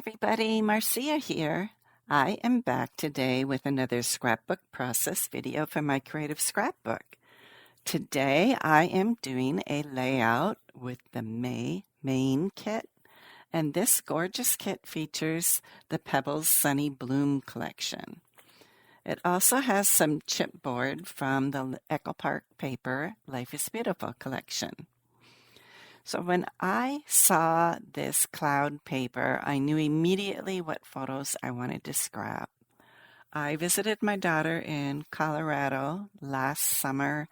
everybody, Marcia here. I am back today with another scrapbook process video for my creative scrapbook. Today I am doing a layout with the Main kit, and this gorgeous kit features the Pebbles Sunny Bloom collection. It also has some chipboard from the Echo Park Paper Life is Beautiful collection. So when I saw this cloud paper, I knew immediately what photos I wanted to scrap. I visited my daughter in Colorado last summer,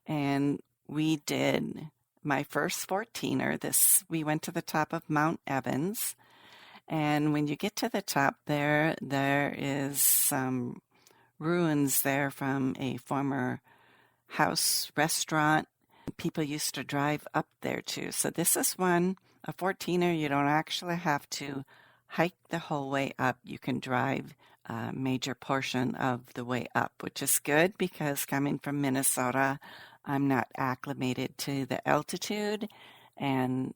and we did my first 14er. We went to the top of Mount Evans, and when you get to the top there is some ruins there from a former house restaurant. People used to drive up there too. So this is a 14er. You don't actually have to hike the whole way up. You can drive a major portion of the way up, which is good because coming from Minnesota, I'm not acclimated to the altitude, and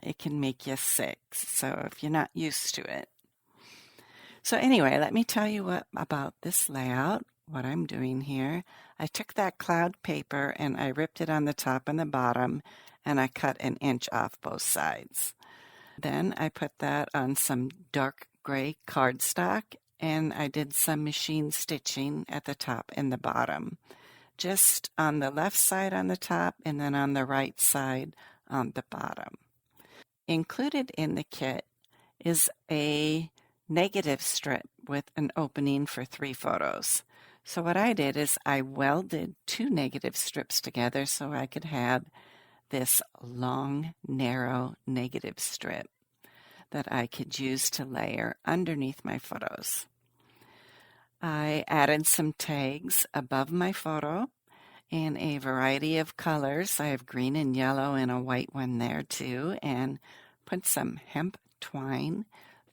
it can make you sick. So if you're not used to it. So anyway, let me tell you about this layout. What I'm doing here, I took that cloud paper and I ripped it on the top and the bottom, and I cut an inch off both sides. Then I put that on some dark gray cardstock, and I did some machine stitching at the top and the bottom, just on the left side on the top and then on the right side on the bottom. Included in the kit is a negative strip with an opening for 3 photos. So what I did is I welded 2 negative strips together so I could have this long, narrow negative strip that I could use to layer underneath my photos. I added some tags above my photo in a variety of colors. I have green and yellow and a white one there too, and put some hemp twine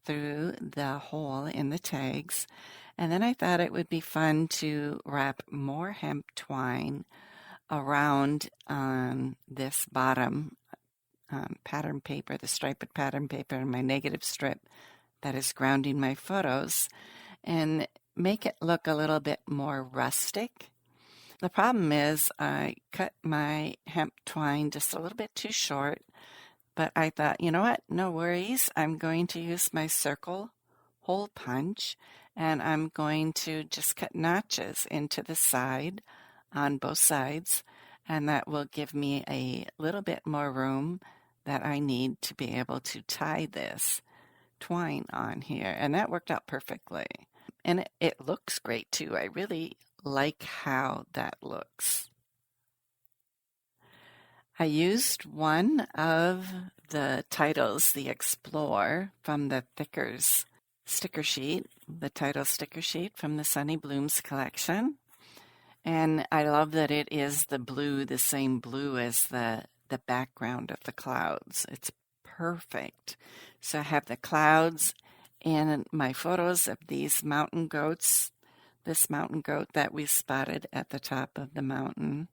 through the hole in the tags. And then I thought it would be fun to wrap more hemp twine around this bottom pattern paper, the striped pattern paper, and my negative strip that is grounding my photos, and make it look a little bit more rustic. The problem is I cut my hemp twine just a little bit too short, but I thought, you know what, no worries. I'm going to use my circle hole punch, and I'm going to just cut notches into the side on both sides, and that will give me a little bit more room that I need to be able to tie this twine on here. And that worked out perfectly. And it looks great too. I really like how that looks. I used one of the titles, the Explore, from the Thickers sticker sheet, the title sticker sheet from the Sunny Blooms collection. And I love that it is the same blue as the background of the clouds. It's perfect. So I have the clouds in my photos of these mountain goats, this mountain goat that we spotted at the top of the mountain.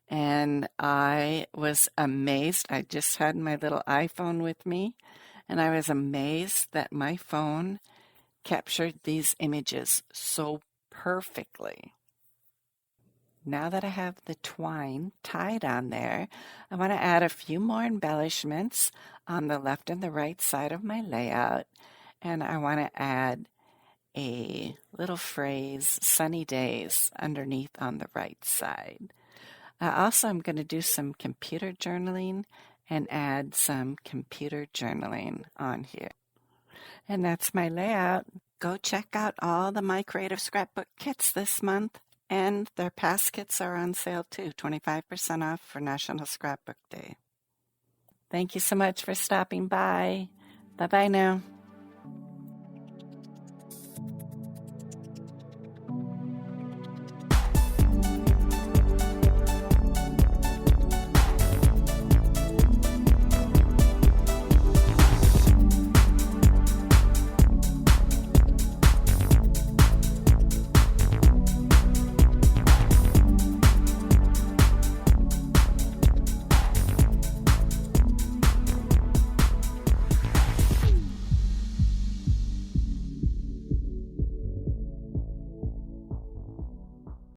And I was amazed. I just had my little iPhone with me, and I was amazed that my phone captured these images so perfectly. Now that I have the twine tied on there, I want to add a few more embellishments on the left and the right side of my layout. And I want to add a little phrase, sunny days, underneath on the right side. Also, I'm going to do some computer journaling and add some computer journaling on here. And that's my layout. Go check out all the My Creative Scrapbook kits this month. And their past kits are on sale too, 25% off for National Scrapbook Day. Thank you so much for stopping by. Bye-bye now.